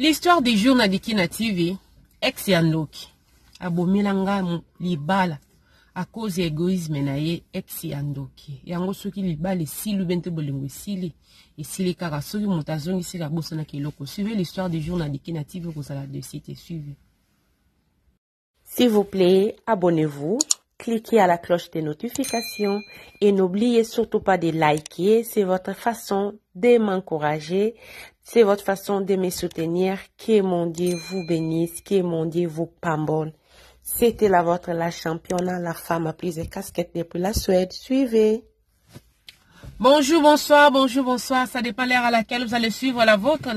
L'histoire du jour na Dikina TV, ex Yandoki, abomilanga libala, à cause égoïsme na ye ex Yandoki. Yango soki libala silu bente bolingo sili, et sili kaka soki mutazongi sila bosa na kiloko. Suivez l'histoire du jour na Dikina TV, vous allez de site et suivez. S'il vous plaît, abonnez-vous, cliquez à la cloche de notification et n'oubliez surtout pas de liker. C'est votre façon de m'encourager. C'est votre façon de me soutenir. Que mon Dieu vous bénisse. Que mon Dieu vous pardonne. C'était la vôtre, la championne, la femme à plus de casquettes depuis la Suède. Suivez. Bonjour, bonsoir, bonjour, bonsoir. Ça dépend l'heure à laquelle vous allez suivre la vôtre,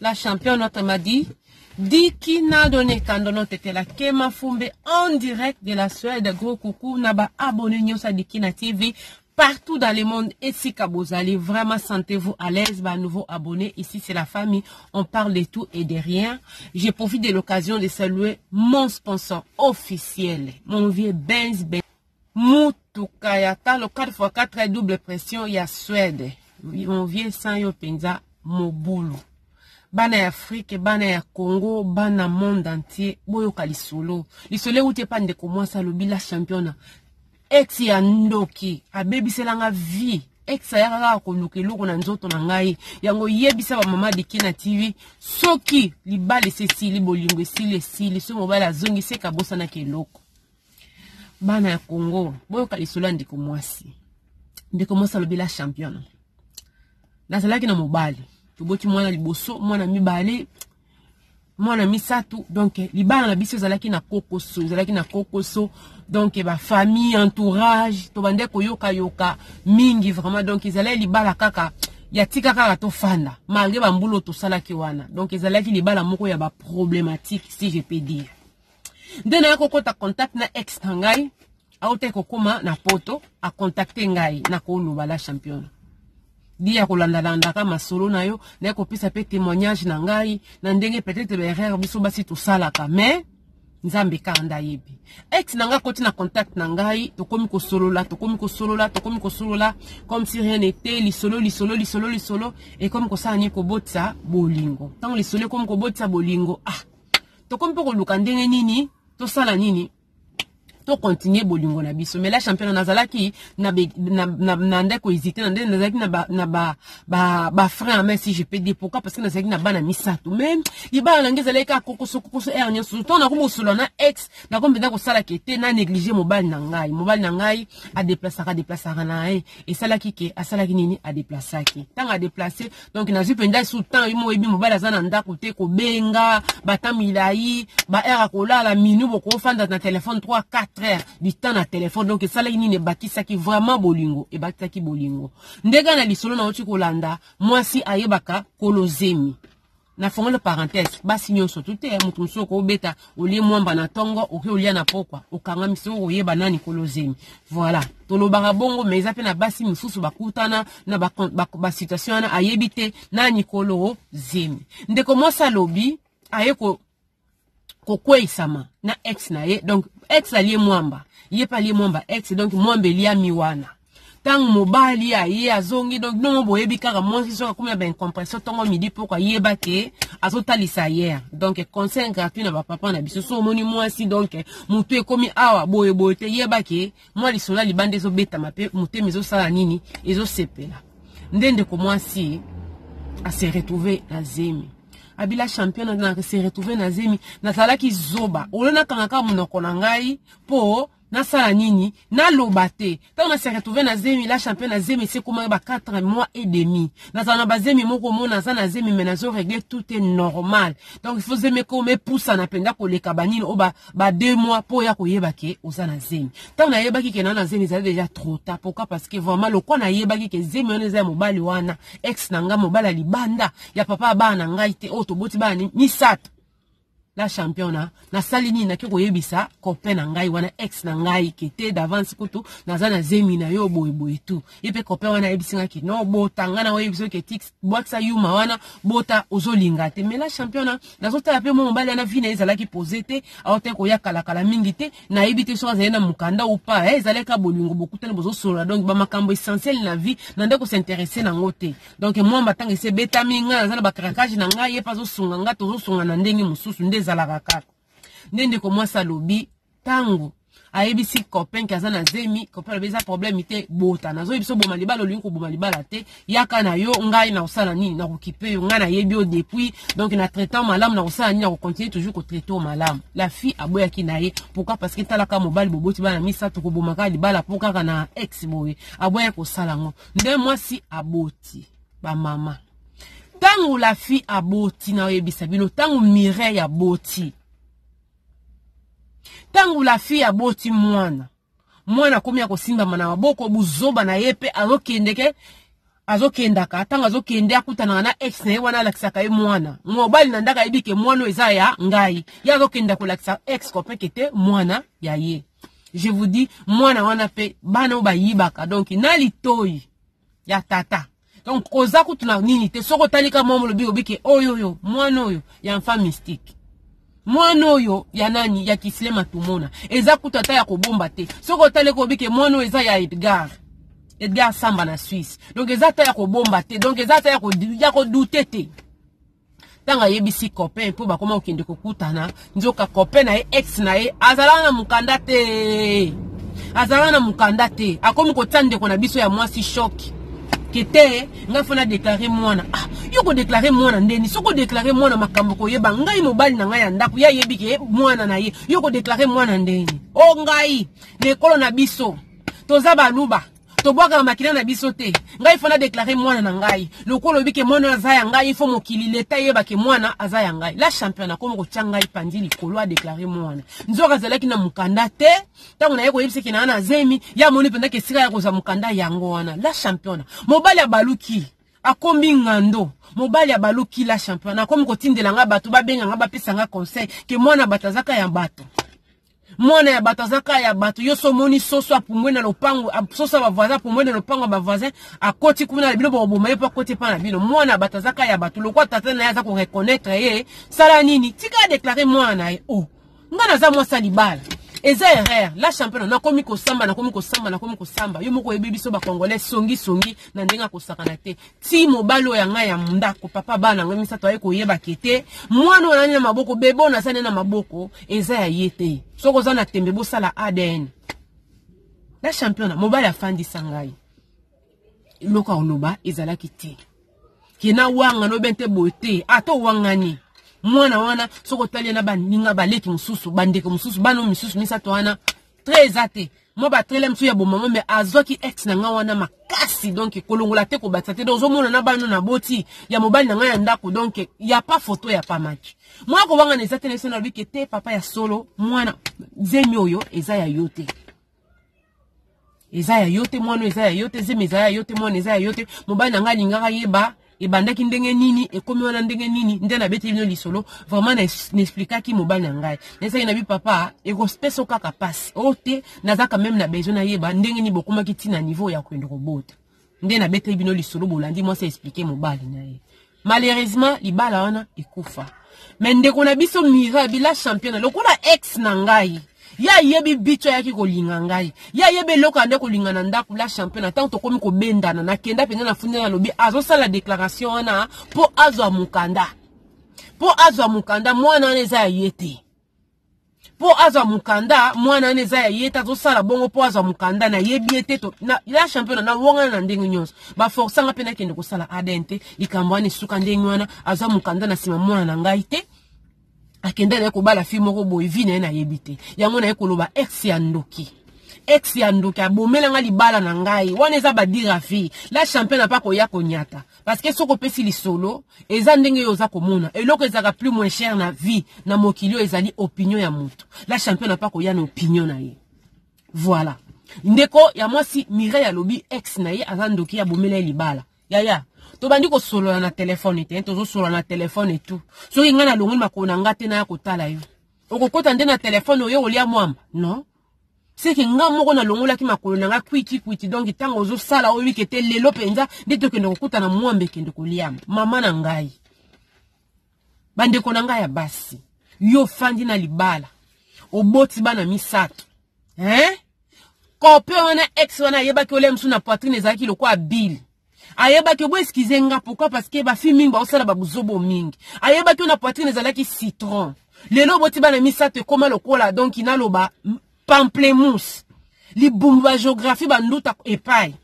la championne, notre m'a dit. Dikina donné kandono tete la Kema Fumbe en direct de la Suède. Gros coucou, naba abonné à Dikina TV. Partout dans le monde, et si vous allez vraiment sentez-vous à l'aise, bah, nouveau abonné. Ici, c'est la famille. On parle de tout et de rien. Je profite de l'occasion de saluer mon sponsor officiel, mon vieux Benz Mutukayata, le 4x4 double pression, il y a Suède. Mon vieux sang yo penza mobulu. Bana Afrique, bana Congo, bana monde entier, boyoka lisolo. Lisolo ou te pas de comment ça le la championne. Ex Yandoki, a bebiselanga vie. Ex ya koluke loko na nzoto na ngai. Yango yebisa ba mama Dikina TV. Soki libale se sili bolingo sili so mobile zongi se kabosa na keloko. Bana ya Congo, boyoka lisolo ndiko mwasi. Ndiko mwasa lobi la championne. Nazalaki na mobile. Toboti mwana liboso, mwana mibale. Mwana misatu, donc libala na biso zalaki na kokoso, donc ba famille, entourage, to bande ko yoka mingi vraiment, donc izalaki libala kaka ya tika kaka to fanda malgré ba mbulo to salaki wana, donc izalaki libala moko ya ba problématique si je peux dire. Ndena yako kota contact na ex ngai, aote ko koma na poto a contacter ngai na ko lubala championne. Dia kolanda kama solo na yo na ko pisa pe témoignage na ngai na ndenge peut-être ba erreur biso basi to salaka mais nzambe kanda yebi ex nanga koti na contact na ngai to komi ko solola comme si rien n'était lisolo et comme ko sa ni ko botsa bolingo tant lisolo comme ko botsa bolingo to komi ko luka ndenge nini to sala nini to continuer bolingo na biso mais la championne nazalaki na ndeko hésiter nazalaki na ba frère mais si je peux dire pourquoi parce que nazalaki na bana misato même libala na ngezaleka kokoso ernia surtout na ko solo na ex na ko mbenda ko sala kete na négliger mobile na ngai a déplacer na et salaki ke asalaki nini a déplacer tant a déplacer donc na zupenda sous temps imo ebi mobile azana ndako te ko benga batamilai ba era ko la minu boko fanda na téléphone 3-4 du temps na téléphone donc ça là ini ne bakisaki vraiment bolingo et bakisaki bolingo ndega na lisolo na oti kolanda moi si ayebaka kolozemi na fongola parenthèse basi nyonso tout est mutu msoko obeta olie mwamba na tongo oke olia na pokwa okanga miso oyeba nani kolozemi voilà tolobanga bongo mais ape na basi misusu bakutana na ba situation na ayebite nani kolo zemi ndeko mosa lobi ayeko kokwe sama na ex na ye donc ex alie mwamba ye pa lie mwamba ex donc mwamba lia miwana tang mobali aye azongi donc non boyebi kaka moi si so comme ben compression tongo midi pourquoi yeba ke azotalisa hier donc conseil gratuit na ba papa na biso so moni moi si donc mutu ekomi awa boye te yeba ke moi lisola libande zo beta mape mutu mezo sala nini ezo sepela ndende ko moi si a se retrouver na zemi abila championne na se retrouver na zemi na salaki zoba olona kangaka munoko na ngai po na sala nini na lobate tant na se retrouver na zemi la championne na zemi c'est comment ba 4 mois et demi na sana ba zemi moko mona za na zemi mais na zo régler tout est normal donc il faut zemi ko me poussa na penda ko leka banini o ba 2 mois po ya ko yebaki oza na zemi tant na yebaki ke na zemi c'est déjà trop tard pourquoi parce que vraiment le quoi na yebaki ke zemi on eza mobali wana ex nanga mobala libanda ya papa ba na ngai te o to boti ba ni misat la championna na salini na kiko yebisa copain na ngai wana ex na ngai qui était d'avance kutu na zana zemi na yo boy tout yepe copain wana yebisinga ki no bota ngana yebiso ke tix boxa yuma wana bota ozolinga te mais la championna na zota pe mo mbali na vina ezala ki posete aote ko yakala kala mingi te na yebite so azena mukanda ou pas ezaleka bolingo bokutana bozo sola donc ba makambo essentiel na vie na ndeko s'intéresser na ngote donc moi mbatanga se beta minga na ba craquage na ngai yepa zo sunga nga tozo sunga na ndenge mususu ndezalaka kaka ndende ko moi salobi tango ayebisi copain ki azana zemi copain beza problème ite bota nazo yebiso boma libala olingo boma libala te yaka na yo ngai na osala nini na kokipe yo ngai na yebi o depuis donc na traitant malamu na osala nini na continuer toujours ko traiter malamu la fille aboya ki na ye pourquoi parce que talaka mobali boboti bana misa to ko boma ka libala pourquoi na ex boye aboya ko sala ngo nde moi si aboti ba mama tango la fille aboti na yebisa bino tango Mireille aboti tango la fille aboti mwana komia ko simba mana maboko buzoba na yepe azokendaka tango azokende akutana na ex na wana lakisaka ye mwana mobali na ndaka yebike mwana eza ya ngai ya azokenda ko lakisa ex copain kete mwana ya ye je vous dis mwana wana pe bana bayibaka donc na litoi ya tata donc oza kutuna nini te soko talika momo lobi obike oyo mwana oyo ya femme mystique mwana oyo ya nani ya kislema tumona eza kutata ya kobomba te soko talika obike mwana oyo eza ya Edgar Samba na Suisse donc eza ta ya kobomba te donc eza ta ya ko douter te tanga yebisi copain po ba koma okende kokutana nzoka copain na ex na ye azala na mukanda te akomi ko tande ko na biso ya mwasi choc kete nga fona déclarer mwana yoko déclarer mwana ndeni soko déclarer mwana makambo ko yeba ngai mobali na ngai ya ndako ya yebike mwana na ye yoko déclarer mwana ndeni o ngai lekolo na biso toza baluba tobwaka makina na biso te ngai fona déclarer mwana na ngai lokolo yebike mwana aza ya ngai ifo mokili leta yeba ke mwana aza ya ngai la championna komo ko tanga ipandi likolo a déclarer mwana nzoka zalaki na mukanda te tango na yeko yebise kina na zemi ya moni penda ke sika ya koza mukanda yango wana la championna mobali ya baluki akombi ngando mobali ya baluki la championna akomi ko tindela nga bato babenga nga bapesa nga conseil ke mwana batazaka ya bato mwana ya batazaka ya bato yoso moni soso apumwe na lopango soso ba voisin apumwe na lopango ba voisin akoti kuna na bino boboma yepa koti pa na bino mwana batazaka ya bato lokwa tata na yaza ko reconnaître ye sala nini tika déclarer mwana ye ngana za mwasa libala eza erreur la championna na komi ko samba yo moko yebibiso ba congolais songi na ndenga ko sakana te ti mobalo ya nga ya ndako papa bana ngami sato ay ko yeba kete mwana wana na maboko bebo na sana na maboko eza ya yete soko za na tembe bo sala ADN la championna mobali afandi sangai loka oloba ezala kiti kina wanga no bente bote ato wangani mwana wana soko talia na baninga baleki mususu bandeko mususu bano mususu misato wana très ate mo ba trele msu ya bomama me azoki ex na nga wana makasi donc kolongola te ko batsate donc ozomona na bano na boti ya mobali na nga ya ndako donc ya pas photo ya pas match moi ko wanga nezate na sona bike te papa ya solo mwana zemi oyo eza ya yote mwana eza ya yote zemi eza ya yote mwana eza ya yote mobali na nga lingaka yeba ebandaki ndenge nini ekomi wana ndenge nini nde na beti bino lisolo vraiment n'expliquer ki mobali na ngai nesa na bi papa eko speso kaka passe ote nazaka même na besoin na yeba ndenge ni bokuma ki tina niveau ya kwendo robota nde na beti bino lisolo bolandi moi c'est expliquer mobali na ye malheureusement libala wana ekufa mais ndeko na biso Mireille la championna lokola ex na ngai ya yebi bicho yaki kolinga ngai ya yebe loka ande kolinga na ndako la championna tant to komi ko bendana na kenda pena na funde na lobi azosa la déclaration wana po azwa mukanda mwana neza ya yete po azwa mukanda mwana neza ya yete azosala bongo po azwa mukanda na yebi yete to na la championna na wonga na ndenge nyonso ba forçanga pena kende ko sala adente likambo ani suka ndenge wana azwa mukanda na sima mwana na ngai te akenda na ko bala fi moko boy vina na yebite yango na ekoloba ex ya ndoki abomela nga libala na ngai wana eza badira fi la championna pa ko ya konyata parce que soko pesi lisolo eza ndenge yo za komona eloko ezaka plus moins cher na vie na mokilio ezali opinion ya mutu la championna pa ko ya na opinion na ye voilà ndeko ya mwasi Mireille alobi ex na ye aza ndoki abomela libala yaya to bandi ko solo na téléphone te to zo solo na téléphone et tout so inga na longi makona ngate na kotala yo okokota nde na téléphone oyo olia mwamba non c'est que nga moko na longola ki makolo na nga kwiti donc tango ozo sala oyo kete lelo penza nde to kende kokuta na mwambe kende koliama mama na ngai bande ko na ngai ya basi yo fandi na libala oboti bana misato kope wana ex wana yeba ki ole msu na poitrine ezaki loko abili ayeba ki obo eskize nga pourquoi parce que ba fi mingi ba osala ba buzobo mingi ayeba ki na poitrine ezalaki citron lelo boti bana misato koma lokola donc inaloba pamplemousse li bumba géographie banduta epai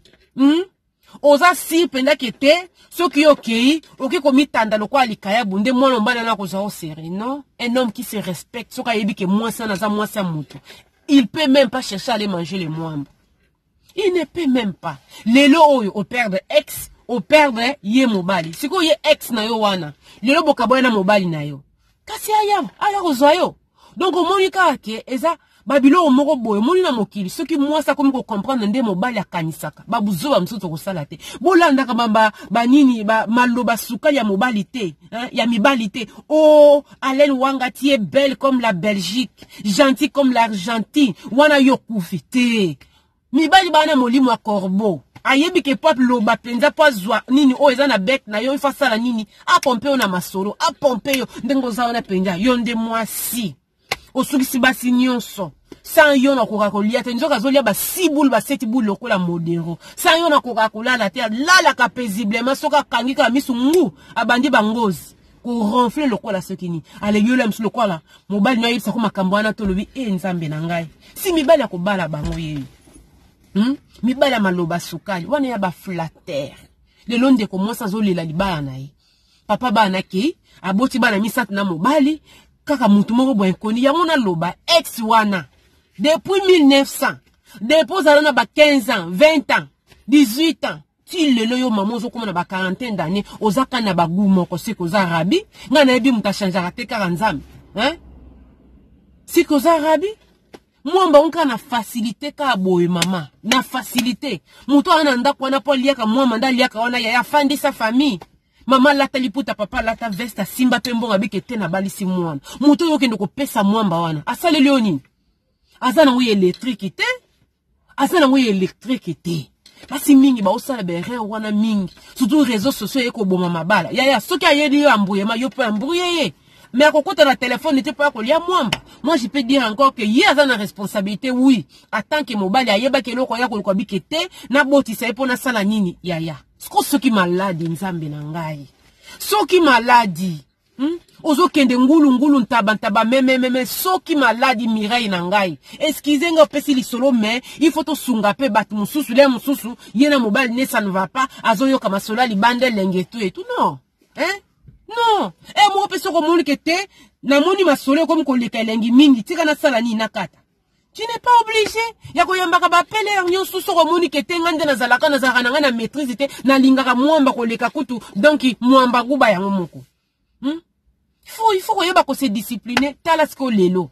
oza si penda kete soki okei oki komitanda lokwa likaya bunde mwana mbana na koza o serré non un homme qui se respecte soka yebi ke moi ça naza moi ça mutu il peut même pas chercher à aller manger les mwamba il ne peut même pas lelo oyo au perdre ex au perdre ye mobali siko ye ex na yo wana lelo bokaboya na mobali na yo kasi aya kozwa yo donc omonika ke eza babilo moko boye moni na mokili soki moi ça comme ko comprendre nde mobali akanisaka babuzo ba msuto kosala te bolanda kama banini ba maloba suka ya mobali te ya mibali te oh Alain Wanga tu es belle comme la Belgique gentil comme l'Argentine wana yo kufite mibali bana molimo corbeau ayebi ke peuple loba penza pozwa nini o eza na bec na yo ifa sala nini a pomper na masolo a pomper yo ndengo za ona penja yo nde mwasi osukisi basi nyonso sans yo na kokakolia te nzoka zolia ba 6 boules ba 7 boules lokola modero sans yo na kokakola la terre la ka paisiblement soka kangika misu ngu abandi bangozi ko ronfler lokola sokini ale yo la misu lokola mobali na yisa ko makambo ana to lobi nzambe na ngai si mibali akobala bango yeyo mibali ya maloba sukali wana ya ba flatter le londe ko mosa zolela libala na ye papa bana ki aboti bana misatu na mobali kaka mutu moko bo nkoni ya mona loba ex wana depuis 1900 depuis na ba 15 ans 20 ans 18 ans ti lelo yo maman zo komona ba 40 d'années ozaka na ba gumo ko siko za rabi nga na ebi mutashanja te kaka nzambe siko za rabi mwamba unka na facilité ka boye mama na facilité mutu ana ndako wana po liaka mwamba ndaliaka wana ya fandi sa famille mama lata liputa papa lata vesta simba pembonga bikete na balisi mwana mutu yo kende ko pesa mwamba wana asale leoni azana nguye électricité azana nguye électricité basi mingi ba osala bere wana mingi surtout réseaux sociaux eko boma mabala ya soki ayedi yo ambuye ma yo pe ambuye ye mais à côté de la téléphone n'était pas qu'on y a moi je peux dire encore que y a une responsabilité oui en tant que mobile ayeba ke loko ya ko bikete na boti sai pona sala nini ya ce qui malade nzambe na ngai soki maladi ozo kende ngulu ntaba meme soki maladi mirai na ngai excusez nga pesi li solo mais il faut to sunga pe bat mususu le mususu yena mobile ne ça ne va pas azo yo kama sola li bande lengetu et tout non non moi peso ko moni kete na moni masolo comme ko leka lengi mingi tika na sala ni nakata tu n'es pas obligé ya ko yambaka ba pele nyo suso ko moni kete ngande na zalaka na maîtrise te na lingaka mwamba ko leka kutu donc mwamba guba ya moko il faut ko yeba ko se discipliner tala sko lelo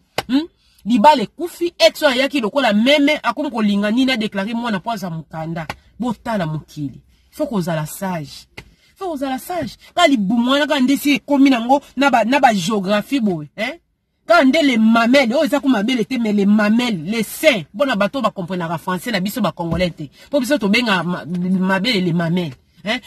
libale kufi exo yaki lokola meme akom ko linga ni na déclarer mwana poza mukanda botala mukili faut ko zala sage faut uzala sage quand li boumwana quand ndesi komi nango na ba géographie boy quand nde les mamelles oh ça kuma belle était mais les mamelles les seins bona bato ba comprendre en français na biso ba congolais te pour biso to benga mabele les mamelles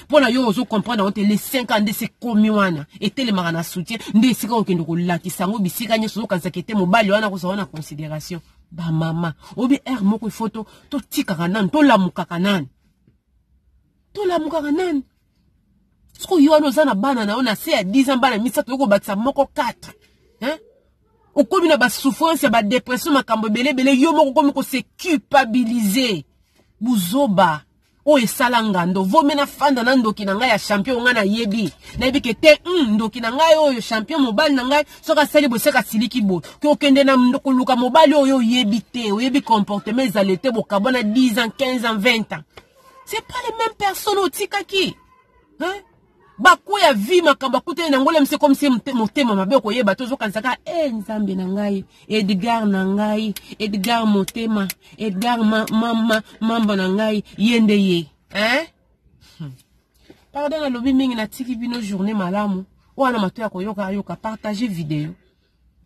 pona yo ozo comprendre on te les 5 ans ndesi komi wana était les marana soutien ndesi ka okendo ko lakisa ngo bisika nyeso kanza kete mobali wana ko sa wana considération ba mama obi moko photo to tika kanan to lamuka kanan Siko yuano zana bana na ona se a 10 ans bana misato yoko batsa moko 4 okomi na ba souffrance ba dépression makambo belebele yo moko komi ko se culpabiliser buzoba o esala ngando vomena fanda na ndoki na ngai ya champion nga na yebi na yebi ke te ndoki na ngai oyo champion mobile na ngai soka sali boseka siliki bo ke okende na ndoko luka mobile oyo yebi te oyebi comportement ezalete bokabona 10 ans 15 ans 20 ans c'est pas les mêmes personnes otikaki bakoya vie makamba kute na ngole mse comme si motema mabe ko yeba tozo kansaka nzambe na ngai Edgar na ngai Edgar motema Edgar mamba na ngai yende ye pardon na lobi mingi na tiki bino journée malamu wana mato ya koyoka yoka partager vidéo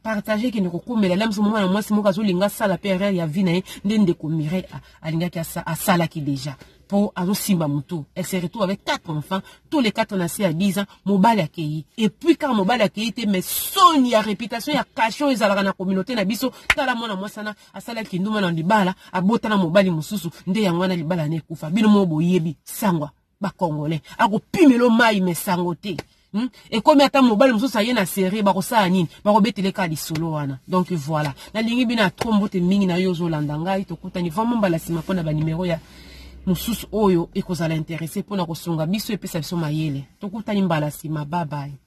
partager ki ne kokomela la msomo na mwasi moka zolinga sala PRR ya vie na ye ndende ko mire alinga ki asala ki déjà pour azo simba mutu elle se retrouve avec 4 enfants tous les 4 naissent à 10 ans mobile accueilli et puis quand mobile accueilli te mais soni ya réputation ya cachot ezalaka na communauté na biso tala mona mwasana asala ki nduma na libala abota na mobile mususu nde yango na libala ne kufa bino mo boyebi sangwa ba congolais ako pimelo mai mesango te. Et comme ata mobile mususu aye na série ba ko sa nini ba ko betele ka di solo wana donc voilà na lingi bina trombo te mingi na yozo landa ngai to kutani vraiment bala sima pona ba numéro ya mususu oyo ekozala intéressé pona ko songa biso epesa biso mayele to kutani mbala sima bye bye.